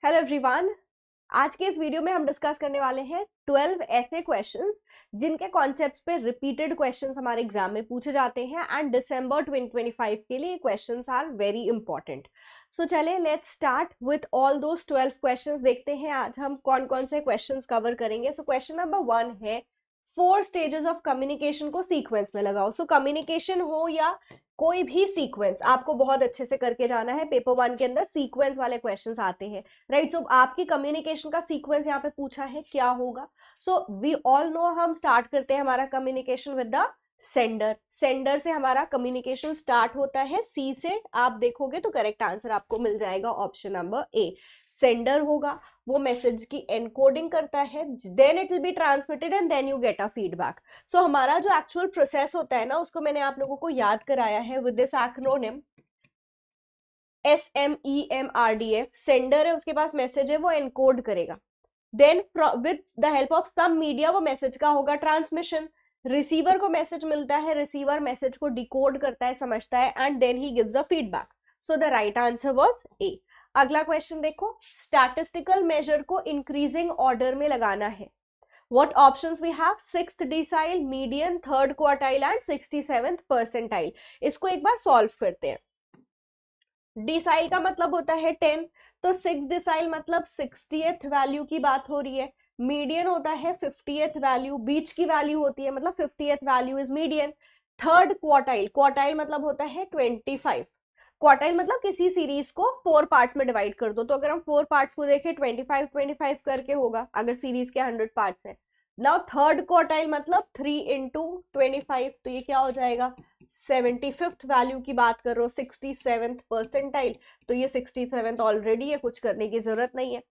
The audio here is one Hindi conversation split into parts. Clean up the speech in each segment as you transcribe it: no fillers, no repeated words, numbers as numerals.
Hello everyone. आज के इस वीडियो में हम डिस्कस करने वाले हैं 12 ऐसे क्वेश्चंस जिनके कॉन्सेप्ट्स पे रिपीटेड क्वेश्चंस हमारे एग्जाम में पूछे जाते हैं एंड दिसंबर 2025 के लिए क्वेश्चंस आर वेरी इंपॉर्टेंट। सो चले let's start with all those 12 questions. देखते हैं आज हम कौन कौन से क्वेश्चंस कवर करेंगे। सो क्वेश्चन नंबर 1 है 4 स्टेजेस ऑफ कम्युनिकेशन को सीक्वेंस में लगाओ। सो कम्युनिकेशन हो या कोई भी सीक्वेंस आपको बहुत अच्छे से करके जाना है। पेपर 1 के अंदर सीक्वेंस वाले क्वेश्चंस आते हैं, राइट। सो आपकी कम्युनिकेशन का सीक्वेंस यहाँ पे पूछा है, क्या होगा। सो वी ऑल नो, हम स्टार्ट करते हैं हमारा communication with the sender. Sender से हमारा कम्युनिकेशन स्टार्ट होता है, सी से आप देखोगे तो करेक्ट आंसर आपको मिल जाएगा ऑप्शन नंबर ए। सेंडर होगा, वो मैसेज की एनकोडिंग करता है, then it will be transmitted and then you get a feedback. So हमारा जो एक्चुअल प्रोसेस होता है ना, उसको मैंने आप लोगों को याद कराया है with this acronym SMEMRDF। Sender है, उसके पास मैसेज है, वो एनकोड करेगा, then with the help of some media वो मैसेज का होगा ट्रांसमिशन। रिसीवर को मैसेज मिलता है, रिसीवर मैसेज को डिकोड करता है, समझता है, and then he gives a feedback. So the right answer was A. अगला क्वेश्चन देखो, स्टैटिस्टिकल मेजर को इंक्रीजिंग ऑर्डर में लगाना है। What options we have? 6th decile, median, 3rd quartile and 67th percentile। इसको एक बार सॉल्व करते हैं। डिसाइल का मतलब होता है 10, तो 6 डिसाइल मतलब 60th वैल्यू की बात हो रही है। मीडियन होता है 50th वैल्यू, बीच की वैल्यू होती है, मतलब 50th value is median. Third quartile, quartile मतलब होता है 25। क्वार्टाइल मतलब किसी सीरीज को 4 पार्ट्स में डिवाइड कर दो, तो अगर हम 4 पार्ट्स को देखें 25 करके होगा अगर सीरीज के 100 पार्ट्स हैं। नाउ थर्ड क्वार्टाइल मतलब 3 इंटू 25, तो ये क्या हो जाएगा, 75th वैल्यू की बात कर रहे हो, 67th परसेंटाइल, तो ये 67th ऑलरेडी है, कुछ करने की जरूरत नहीं है।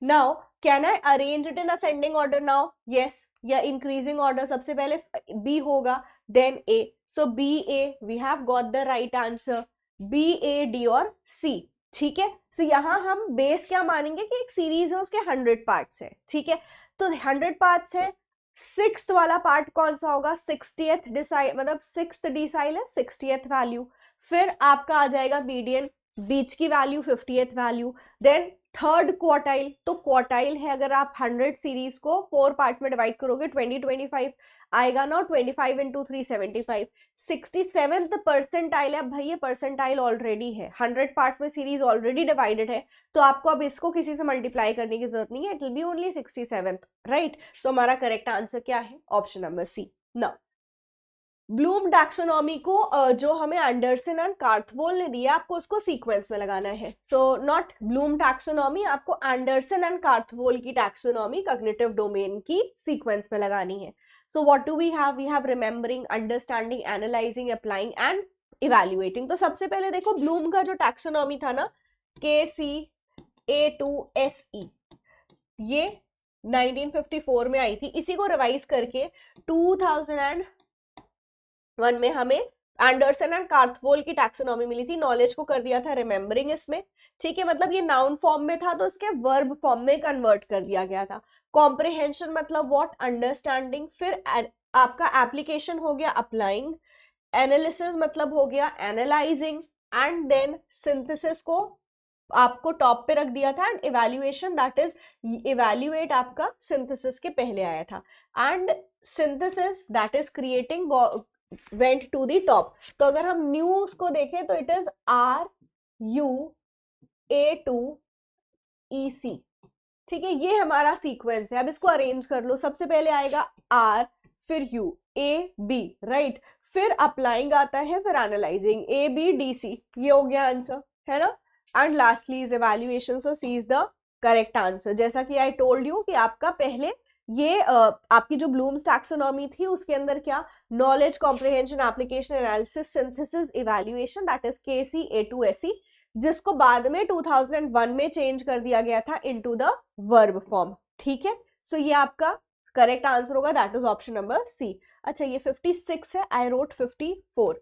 Now can I arrange it in ascending order now? Yes, या इंक्रीजिंग ऑर्डर, सबसे पहले बी होगा then A. So B A, we have got the right answer, B A D और सी। ठीक है, सो यहां हम बेस क्या मानेंगे कि एक सीरीज है, उसके 100 पार्ट्स है। ठीक है, तो 100 पार्ट्स है, 6th वाला पार्ट कौन सा होगा, 60th डिसाइल, मतलब 6th डिसाइल है 60th वैल्यू। फिर आपका आ जाएगा मीडियन, बीच की value 50th value, then third quartile, तो क्वार्टाइल है अगर आप 100 सीरीज को 4 पार्ट्स में डिवाइड करोगे 20-25 आएगा ना, 25 इंटू 375। 67th परसेंटाइल है, अब भाई ये परसेंटाइल ऑलरेडी है, 100 पार्ट्स में सीरीज ऑलरेडी डिवाइडेड है, तो आपको अब इसको किसी से मल्टीप्लाई करने की जरूरत नहीं है, it will be only 67th, right. So हमारा करेक्ट आंसर क्या है, option number C. Now Bloom taxonomy को जो हमें एंडरसन एंड कार्थवोल ने दिया, आपको उसको सीक्वेंस में लगाना है। सो नॉट ब्लूम टैक्सोनॉमी, आपको एंडरसन एंड कार्थवोल की टैक्सोनॉमी कॉग्निटिव डोमेन की सीक्वेंस में लगानी है। So what do we have remembering, understanding, analysing, applying and evaluating. तो सबसे पहले देखो ब्लूम का जो टैक्सोनॉमी था ना, KCA2SE, ये 1954 में आई थी, इसी को रिवाइज करके 2001 में हमें एंडरसन एंड कार्थवोल की टैक्सोनॉमी मिली थी। नॉलेज को कर दिया था रिमेंबरिंग इसमें। ठीक है, मतलब ये नाउन फॉर्म में था तो इसके वर्ब फॉर्म में कन्वर्ट कर दिया गया था। कॉम्प्रिहेंशन मतलब व्हाट, अंडरस्टैंडिंग। फिर आपका एप्लीकेशन हो गया अप्लाइंग, एनालिसिस मतलब हो गया एनालाइजिंग, एंड देन सिंथेसिस को आपको टॉप पे रख दिया था, and evaluation, that is evaluate आपका सिंथेसिस के पहले आया था, and synthesis that is creating went to the top. तो अगर हम न्यूज को देखें तो इट इज RUA2EC। ठीक है, ये हमारा सीक्वेंस है। अब इसको अरेंज कर लो, सबसे पहले आएगा R, फिर U, A B, राइट, फिर अप्लाइंग आता है, फिर एनालाइजिंग, ABDC, ये हो गया आंसर, है ना। And lastly is evaluation, so C is the correct answer. जैसा कि आई टोल्ड यू कि आपका पहले ये आपकी जो ब्लूम्स टैक्सोनॉमी थी उसके अंदर क्या, knowledge, comprehension, application, analysis, synthesis, evaluation, that is KCA2SE, जिसको बाद में 2001 में चेंज कर दिया गया था इनटू द वर्ब फॉर्म। ठीक है, सो ये आपका करेक्ट आंसर होगा, that is option number C. अच्छा, ये 56 है, आई रोट 54।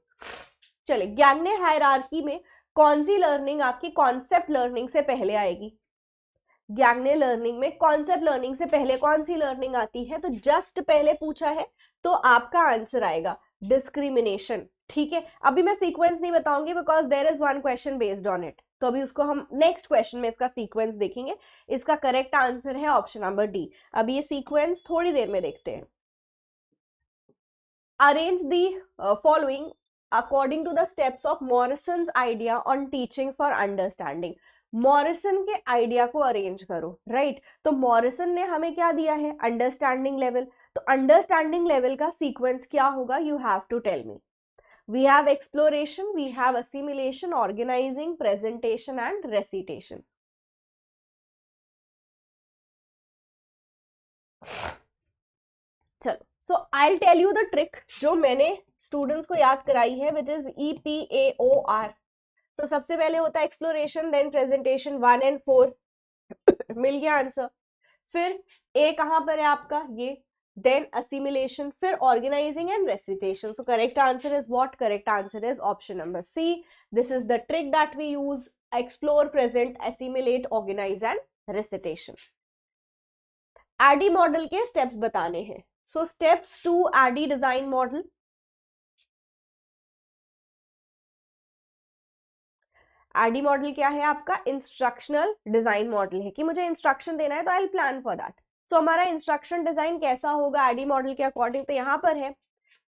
चले, ज्ञाने हायरार्की में कौन सी लर्निंग आपकी कॉन्सेप्ट लर्निंग से पहले आएगी? ज्ञाने लर्निंग में कॉन्सेप्ट लर्निंग से पहले कौन सी लर्निंग आती है? तो जस्ट पहले पूछा है तो आपका आंसर आएगा डिस्क्रिमिनेशन। ठीक है, अभी मैं सीक्वेंस नहीं बताऊंगी because there is one question based on it. तो अभी उसको हम नेक्स्ट क्वेश्चन में इसका सीक्वेंस देखेंगे। इसका करेक्ट आंसर है ऑप्शन नंबर डी। अब ये सीक्वेंस थोड़ी देर में देखते हैं। Arrange the following according to the steps of Morrison's idea on teaching for understanding. Morrison के आइडिया को अरेंज करो, राइट? तो मॉरिसन ने हमें क्या दिया है? Understanding level. तो अंडरस्टैंडिंग लेवल का सीक्वेंस क्या होगा? You have to tell me. We have exploration, we have assimilation, organizing, presentation and recitation. चलो, so I'll tell you the trick जो मैंने स्टूडेंट्स को याद कराई है, which is EPAOR. So सबसे पहले होता है exploration, then presentation 1 and 4. मिल गया आंसर। फिर A कहाँ पर है आपका? ये, then assimilation, फिर organizing and recitation. So correct answer is what? Correct answer is option number C. This is the trick that we use: explore, present, assimilate, organize and recitation. ADDIE model के steps बताने हैं। So steps to ADDIE design model. ADDIE model क्या है आपका? इंस्ट्रक्शनल डिजाइन मॉडल है कि मुझे इंस्ट्रक्शन देना है तो I will plan for that. So हमारा इंस्ट्रक्शन डिजाइन कैसा होगा ADDIE मॉडल के अकॉर्डिंग? तो यहाँ पर है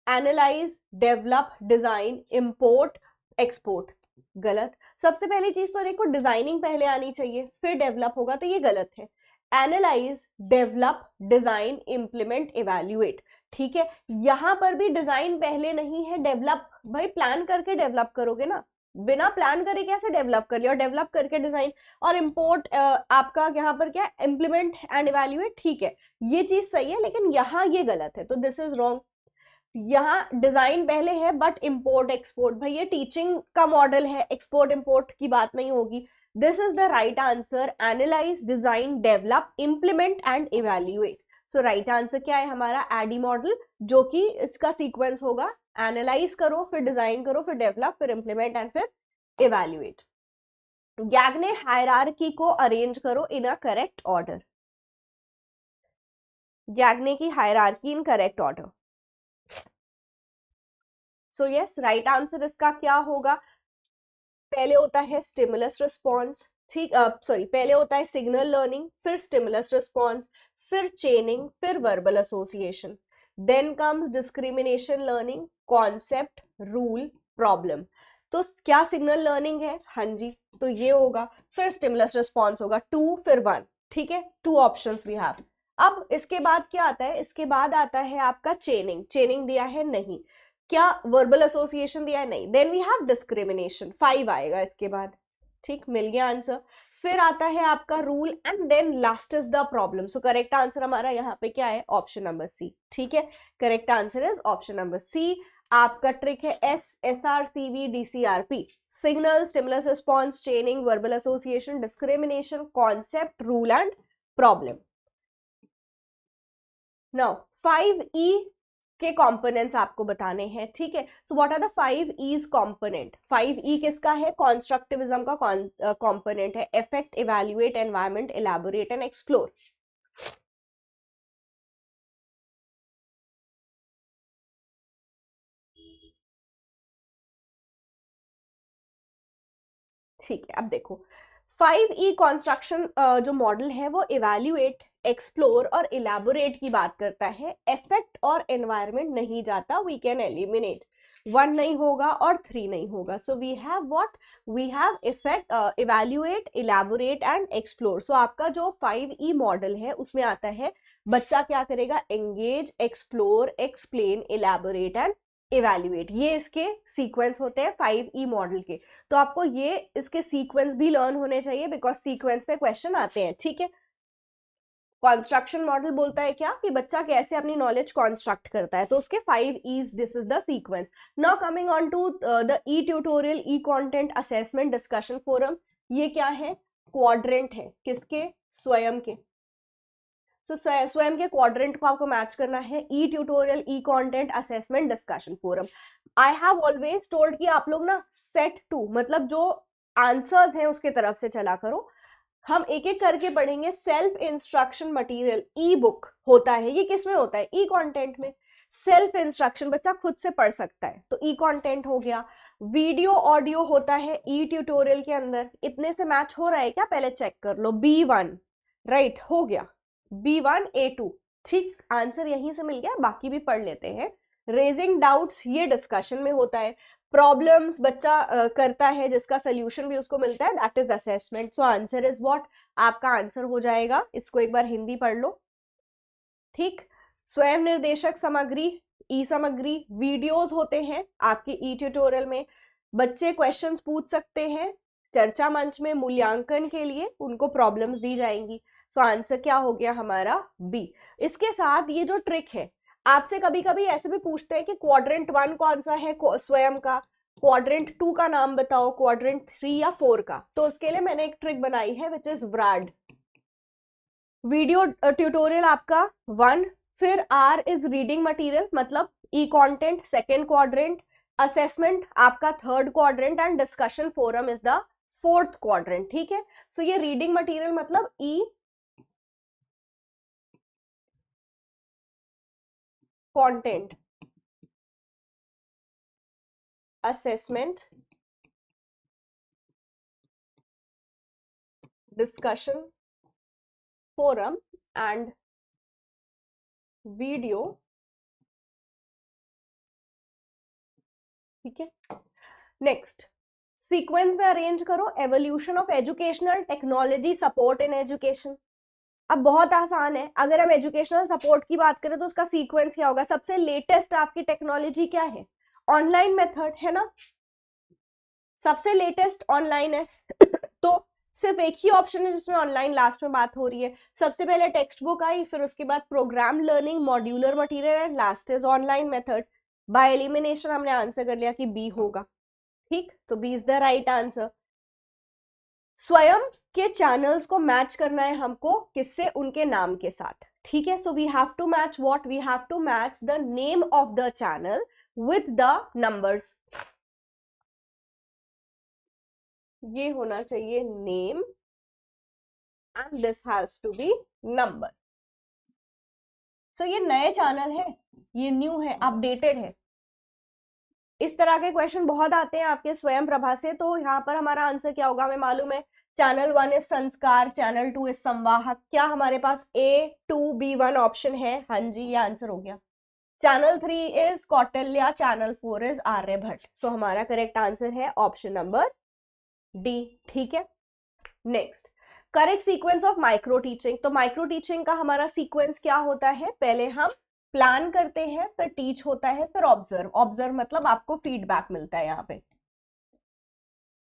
analyse, develop, design, import, export. गलत। सबसे पहली चीज तो देखो डिजाइनिंग पहले आनी चाहिए, फिर डेवलप होगा, तो ये गलत है। Analyse, develop, design, implement, evaluate. ठीक है, यहां पर भी डिजाइन पहले नहीं है, डेवलप। भाई प्लान करके डेवलप करोगे ना, बिना प्लान करे कैसे डेवलप कर लिया? और डेवलप करके डिजाइन और इंपोर्ट आपका यहाँ पर क्या? Implement and evaluate. ठीक है, ये चीज सही है, लेकिन यहाँ ये गलत है, तो दिस इज रॉन्ग। यहाँ डिजाइन पहले है बट इंपोर्ट एक्सपोर्ट। भाई ये टीचिंग का मॉडल है, एक्सपोर्ट इंपोर्ट की बात नहीं होगी। This is the right answer, analyse, design, develop, implement and evaluate. So right answer क्या है हमारा? ADDIE मॉडल, जो कि इसका सीक्वेंस होगा एनालाइज करो, फिर डिजाइन करो, फिर डेवलप, फिर इंप्लीमेंट एंड फिर इवैल्यूएट। गैग्ने हायरार्की को अरेंज करो इन अ करेक्ट ऑर्डर। गैग्ने की hierarchy in correct order. So yes, right answer इसका क्या होगा? पहले होता है स्टिमुलस रिस्पॉन्स, ठीक, सॉरी, पहले होता है सिग्नल लर्निंग, फिर स्टिमुलस रिस्पॉन्स, फिर चेनिंग, फिर verbal association, then comes discrimination learning, concept, rule, problem. तो क्या सिग्नल लर्निंग है? हाँ जी, तो ये होगा। फिर स्टिमुलस रिस्पॉन्स होगा 2, फिर 1। ठीक है, 2 ऑप्शंस वी हैव। अब इसके बाद क्या आता है? इसके बाद आता है आपका चेनिंग। चेनिंग दिया है? नहीं। क्या वर्बल एसोसिएशन दिया है? नहीं। देन वी हैव डिस्क्रिमिनेशन, 5 आएगा इसके बाद। ठीक, मिल गया आंसर। फिर आता है आपका rule and then last is the problem. So correct answer हमारा यहाँ पे क्या है? Option number C. ठीक है, correct answer is option number C. आपका ट्रिक है SRCV DCRP: signal, stimulus response, chaining, verbal association, discrimination, concept, rule and problem. Now 5E के कंपोनेंट्स आपको बताने हैं। ठीक है, so what are the 5E's component? 5E किसका है? कॉन्स्ट्रक्टिविज्म का कंपोनेंट है। Effect, evaluate, environment, elaborate and explore. ठीक है, अब देखो 5E कॉन्स्ट्रक्शन जो मॉडल है वो इवैल्यूएट, एक्सप्लोर और इलैबोरेट की बात करता है। इफेक्ट और एनवायरनमेंट नहीं जाता, वी कैन एलिमिनेट। 1 नहीं होगा और 3 नहीं होगा। So we have what? We have effect, evaluate, elaborate and explore. So आपका जो 5E मॉडल है उसमें आता है बच्चा क्या करेगा? Engage, explore, explain, elaborate and evaluate. ये इसके सीक्वेंस होते हैं 5E मॉडल के। तो आपको ये इसके सीक्वेंस भी लर्न होने चाहिए, बिकॉज सीक्वेंस पे क्वेश्चन आते हैं। ठीक है, कॉन्स्ट्रक्शन मॉडल बोलता है क्या? कि बच्चा कैसे अपनी नॉलेज कॉन्स्ट्रक्ट करता है, तो उसके 5E's, this is the sequence. Now coming on to the E tutorial, E content assessment discussion forum. ये क्या है? क्वाड्रेंट है। किसके? स्वयं के। सो स्वयं के क्वाड्रेंट को आपको मैच करना है। E tutorial, E content assessment discussion forum. I have always told कि आप लोग ना सेट 2 मतलब जो आंसर्स हैं उसके तरफ से चला करो। हम एक एक करके पढ़ेंगे। सेल्फ इंस्ट्रक्शन मटेरियल ई बुक होता है, ये किस में होता है? ई कंटेंट में। सेल्फ इंस्ट्रक्शन, बच्चा खुद से पढ़ सकता है, तो ई कंटेंट हो गया। वीडियो ऑडियो होता है ई ट्यूटोरियल के अंदर। इतने से मैच हो रहा है क्या, पहले चेक कर लो। B1 राइट हो गया, B1 A2 ठीक, आंसर यहीं से मिल गया, बाकी भी पढ़ लेते हैं। रेजिंग डाउट्स ये डिस्कशन में होता है। प्रॉब्लम्स बच्चा करता है जिसका सोल्यूशन भी उसको मिलता है, that is assessment. So answer is what, आपका आंसर हो जाएगा, इसको एक बार हिंदी पढ़ लो ठीक। स्वयं निर्देशक सामग्री ई सामग्री, वीडियोस होते हैं आपके ई ट्यूटोरियल में। बच्चे क्वेश्चंस पूछ सकते हैं चर्चा मंच में, मूल्यांकन के लिए उनको प्रॉब्लम्स दी जाएंगी। सो आंसर क्या हो गया हमारा बी। इसके साथ ये जो ट्रिक है, आपसे कभी कभी ऐसे भी पूछते हैं कि क्वाड्रेंट 1 कौन सा है स्वयं का, क्वाड्रेंट 2 का नाम बताओ, क्वाड्रेंट 3 या 4 का। तो उसके लिए मैंने एक ट्रिक बनाई है which is VRAD. Video tutorial आपका 1, फिर R इज रीडिंग मटेरियल मतलब E content second quadrant, assessment आपका third quadrant and discussion forum is the fourth quadrant ठीक है। सो ये रीडिंग मटेरियल मतलब E content, assessment, discussion forum and video ठीक है। नेक्स्ट सीक्वेंस में अरेंज करो, evolution of educational technology support in education. अब बहुत आसान है, अगर हम एजुकेशनल सपोर्ट की बात करें तो उसका सीक्वेंस क्या होगा, सबसे लेटेस्ट आपकी टेक्नोलॉजी क्या है, ऑनलाइन मेथड है ना, सबसे लेटेस्ट ऑनलाइन है तो सिर्फ एक ही ऑप्शन है जिसमें ऑनलाइन लास्ट में बात हो रही है। सबसे पहले टेक्स्ट बुक आई, फिर उसके बाद program learning, modular material and last is online method. By elimination हमने आंसर कर लिया कि बी होगा ठीक, तो B is the right answer. Swayam के चैनल्स को मैच करना है हमको, किससे, उनके नाम के साथ ठीक है। So we have to match what, we have to match the name of the channel with the numbers. ये होना चाहिए name and this has to be number. So ये नए चैनल है, ये न्यू है, अपडेटेड है। इस तरह के क्वेश्चन बहुत आते हैं आपके स्वयं प्रभा से, तो यहाँ पर हमारा आंसर क्या होगा हमें मालूम है, चैनल 1 इज संस्कार, चैनल 2 इज संवाहक। क्या हमारे पास A2B1 ऑप्शन है, हाँ जी ये आंसर हो गया। Channel 3 is Kautilya, channel 4 is Aryabhatta. So हमारा करेक्ट आंसर है ऑप्शन नंबर डी ठीक है। Next correct sequence of micro teaching. तो माइक्रो टीचिंग का हमारा सीक्वेंस क्या होता है, पहले हम प्लान करते हैं, फिर टीच होता है, फिर ऑब्जर्व। ऑब्जर्व मतलब आपको फीडबैक मिलता है यहाँ पे,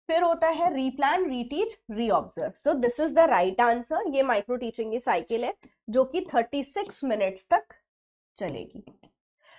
फिर होता है replan, reteach, reobserve. So this is the right answer. ये माइक्रो टीचिंग की साइकिल है जो कि 36 मिनट्स तक चलेगी।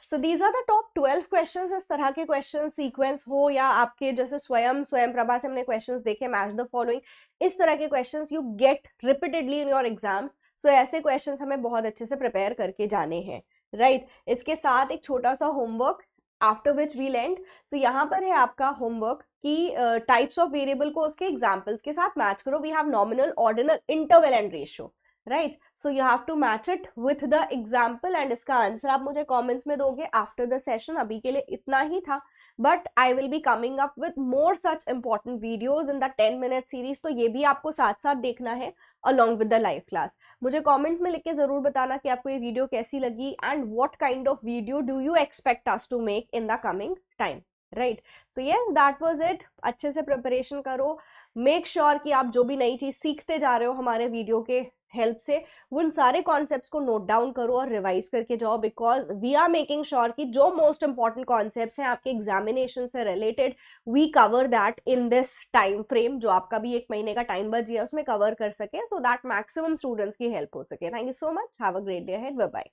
So these are the top 12 questions. इस तरह के क्वेश्चन सीक्वेंस हो या आपके जैसे स्वयं प्रभा से हमने क्वेश्चंस देखे, मैच द फॉलोइंग, इस तरह के questions you get repeatedly in your exam. So ऐसे क्वेश्चंस हमें बहुत अच्छे से प्रिपेयर करके जाने हैं राइट। इसके साथ एक छोटा सा homework after which we'll end. So यहाँ पर है आपका होमवर्क कि टाइप्स ऑफ वेरिएबल को उसके एग्जाम्पल्स के साथ मैच करो। We have nominal, ordinal, interval and ratio right. So you have to match it with the example and इसका आंसर आप मुझे कॉमेंट्स में दोगे आफ्टर द सेशन। अभी के लिए इतना ही था, but I will be coming up with more such important videos in the 10 minute series. तो ये भी आपको साथ साथ देखना है along with the live class. मुझे कमेंट्स में लिख के जरूर बताना कि आपको ये वीडियो कैसी लगी and what kind of video do you expect us to make in the coming time right. So ये दैट वाज इट। अच्छे से प्रिपरेशन करो, मेक श्योर कि आप जो भी नई चीज सीखते जा रहे हो हमारे वीडियो के हेल्प से, उन सारे कॉन्सेप्ट्स को नोट डाउन करो और रिवाइज करके जाओ, because we are making sure कि जो मोस्ट इंपॉर्टेंट कॉन्सेप्ट्स हैं आपके एग्जामिनेशन से related, we cover that in this time frame. जो आपका भी 1 महीने का टाइम बच गया उसमें कवर कर सके, सो दैट मैक्सिमम स्टूडेंट्स की हेल्प हो सके। Thank you so much, have a great day ahead, bye bye.